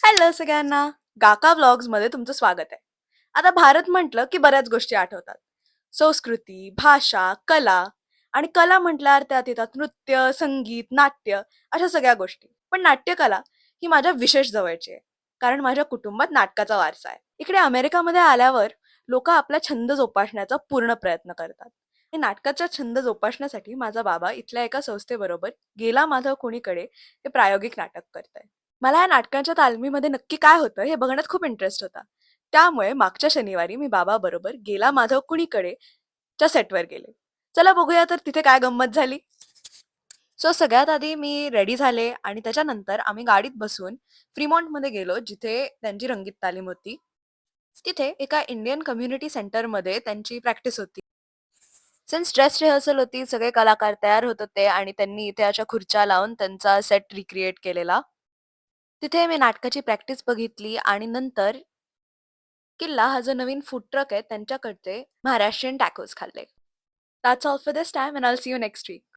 Hello सगळ्यांना. गाका व्लॉग्समध्ये तुमचं स्वागत आहे. आता भारत म्हटलं की बऱ्याच गोष्टी आठवतात. संस्कृती, भाषा, कला आणि कला म्हटल्यावर त्यात येतात नृत्य, संगीत, नाट्य अशा सगळ्या गोष्टी. पण नाट्यकला ही माझ्या विशेष जवळची आहे. कारण माझ्या कुटुंबात नाटकाचा वारसा आहे. इकडे अमेरिकामध्ये आल्यावर लोक आपला छंद जोपासण्याचा पूर्ण प्रयत्न करतात. हे नाटकाचा छंद जोपासण्यासाठी माझा बाबा इथल्या एका संस्थेबरोबर गेला माधव कुणीकडे हे प्रायोगिक नाटक करतंय. मला या नाटकांच्या तालमीमध्ये नक्की काय होतं हे बघण्यात खूप इंटरेस्ट होता. त्यामुळे मागच्या शनिवारी मी बाबाबरोबर गेला माधव कुणीकडे च्या सेटवर गेले. चला बघूया तर तिथे काय गंमत झाली. सो सगळ्यात आधी मी रेडी झाले आणि त्याच्यानंतर आम्ही गाडीत बसून फ्रीमॉन्टमध्ये गेलो, जिथे त्यांची रंगीत तालीम होती. तिथे एका इंडियन कम्युनिटी सेंटरमध्ये त्यांची प्रॅक्टिस होती. सिन्स ड्रेस रिहर्सल होती, सगळे कलाकार तयार होत होते आणि त्यांनी इथे अशा खुर्च्या लावून त्यांचा सेट रिक्रिएट केलेला. तिथे मी नाटकाची प्रॅक्टिस बघितली आणि नंतर किल्ला हा जो नवीन फूड ट्रक आहे त्यांच्याकडचे महाराष्ट्रीयन टॅकोज खाल्ले. That's all for this time and I will see you next weak.